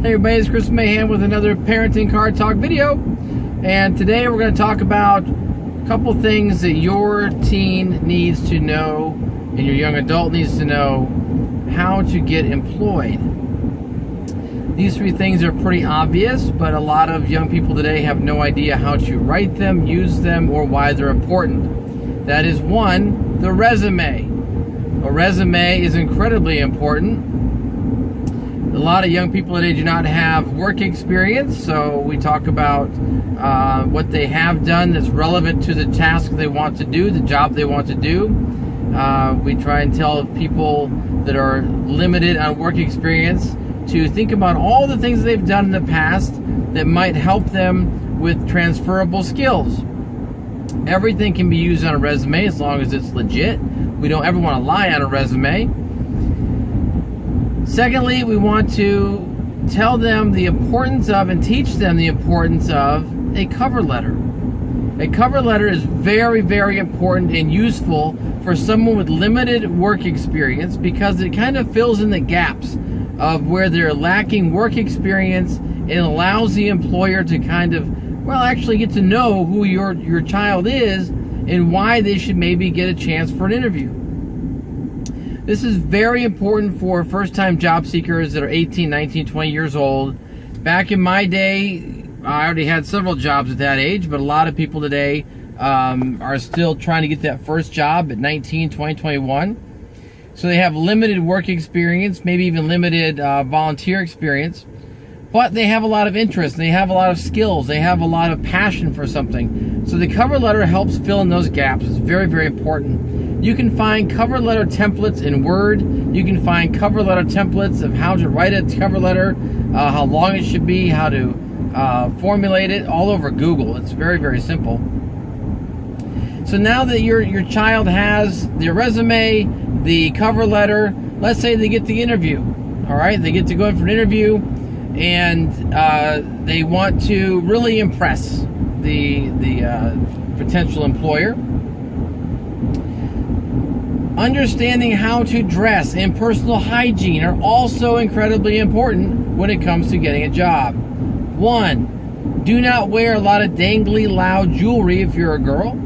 Hey everybody, it's Chris Mahan with another Parenting Car Talk video. And today we're going to talk about a couple things that your teen needs to know and your young adult needs to know how to get employed. These three things are pretty obvious, but a lot of young people today have no idea how to write them, use them, or why they're important. That is one, the resume. A resume is incredibly important. A lot of young people today do not have work experience, so we talk about what they have done that's relevant to the task they want to do, the job they want to do. We try and tell people that are limited on work experience to think about all the things they've done in the past that might help them with transferable skills. Everything can be used on a resume as long as it's legit. We don't ever want to lie on a resume. Secondly, we want to tell them the importance of and teach them the importance of a cover letter. A cover letter is very, very important and useful for someone with limited work experience because it kind of fills in the gaps of where they're lacking work experience and allows the employer to kind of, well, actually get to know who your child is and why they should maybe get a chance for an interview. This is very important for first-time job seekers that are 18, 19, 20 years old. Back in my day, I already had several jobs at that age, but a lot of people today are still trying to get that first job at 19, 20, 21. So they have limited work experience, maybe even limited volunteer experience, but they have a lot of interest, they have a lot of skills, they have a lot of passion for something. So the cover letter helps fill in those gaps. It's very, very important. You can find cover letter templates in Word. You can find cover letter templates of how to write a cover letter, how long it should be, how to formulate it, all over Google. It's very, very simple. So now that your child has their resume, the cover letter, let's say they get the interview. All right, they get to go in for an interview, and they want to really impress the potential employer. Understanding how to dress and personal hygiene are also incredibly important when it comes to getting a job. One, do not wear a lot of dangly, loud jewelry if you're a girl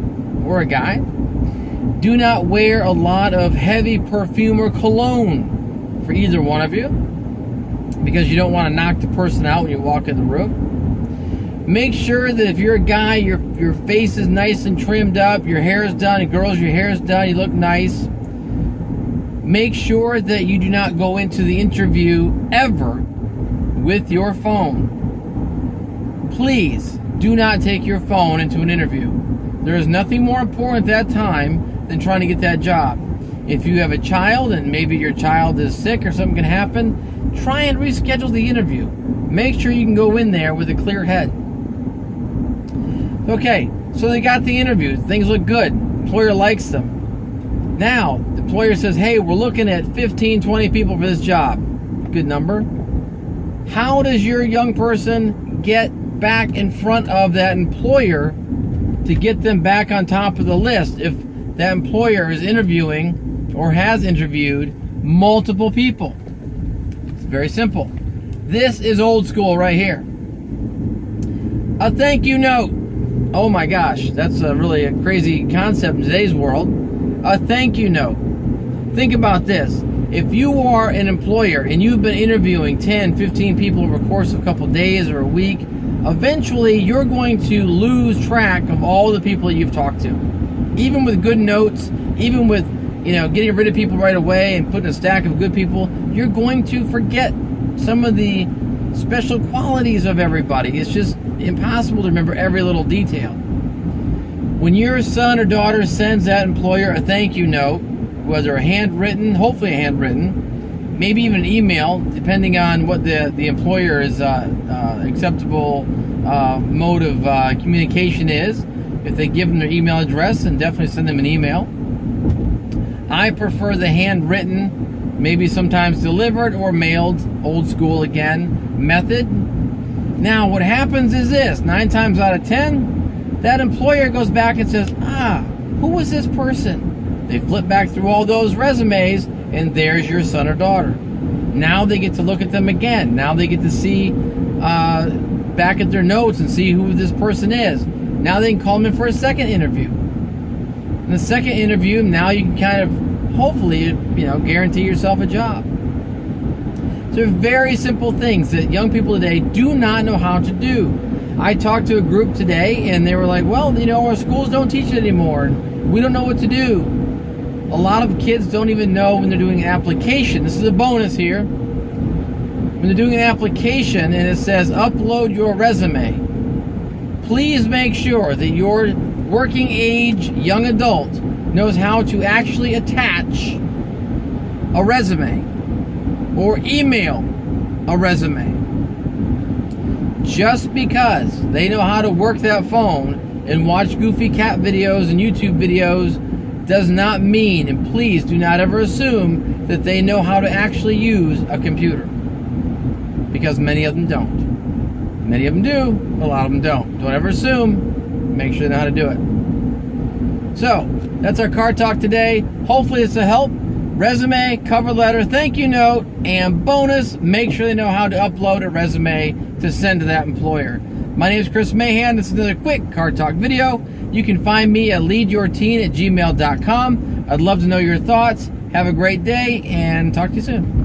or a guy. Do not wear a lot of heavy perfume or cologne for either one of you, because you don't want to knock the person out when you walk in the room. Make sure that if you're a guy, your face is nice and trimmed up, your hair is done, and girls, your hair is done, you look nice. Make sure that you do not go into the interview ever with your phone. Please do not take your phone into an interview. There is nothing more important at that time than trying to get that job. If you have a child and maybe your child is sick or something can happen, try and reschedule the interview. Make sure you can go in there with a clear head. Okay, so they got the interview. Things look good. Employer likes them. Now, the employer says, hey, we're looking at 15, 20 people for this job. Good number. How does your young person get back in front of that employer to get them back on top of the list if that employer is interviewing or has interviewed multiple people? It's very simple. This is old school right here. A thank you note. Oh my gosh, that's really a crazy concept in today's world. A thank you note. Think about this. If you are an employer and you've been interviewing 10, 15 people over the course of a couple days or a week, eventually you're going to lose track of all the people you've talked to. Even with good notes, even with getting rid of people right away and putting a stack of good people, you're going to forget some of the special qualities of everybody. It's just impossible to remember every little detail. When your son or daughter sends that employer a thank you note, whether a handwritten, hopefully a handwritten, maybe even an email, depending on what the employer's acceptable mode of communication is. If they give them their email address, then definitely send them an email. I prefer the handwritten, maybe sometimes delivered or mailed, old school again, method. Now what happens is this, 9 times out of 10, that employer goes back and says, who was this person? They flip back through all those resumes, and there's your son or daughter. Now they get to look at them again. Now they get to see back at their notes and see who this person is. Now they can call them in for a second interview. In the second interview, now you can kind of, hopefully, guarantee yourself a job. So very simple things that young people today do not know how to do. I talked to a group today, and they were like, well, our schools don't teach it anymore. We don't know what to do. A lot of kids don't even know when they're doing an application. This is a bonus here. When they're doing an application and it says upload your resume, please make sure that your working age young adult knows how to actually attach a resume or email a resume. Just because they know how to work that phone and watch goofy cat videos and YouTube videos does not mean, and please do not ever assume, that they know how to actually use a computer. Because many of them don't. Many of them do, but a lot of them don't. Don't ever assume. Make sure they know how to do it. So, that's our car talk today. Hopefully it's a help. Resume, cover letter, thank you note, and bonus, make sure they know how to upload a resume to send to that employer. My name is Chris Mahan. This is another quick car talk video. You can find me at leadyourteen@gmail.com. I'd love to know your thoughts. Have a great day, and talk to you soon.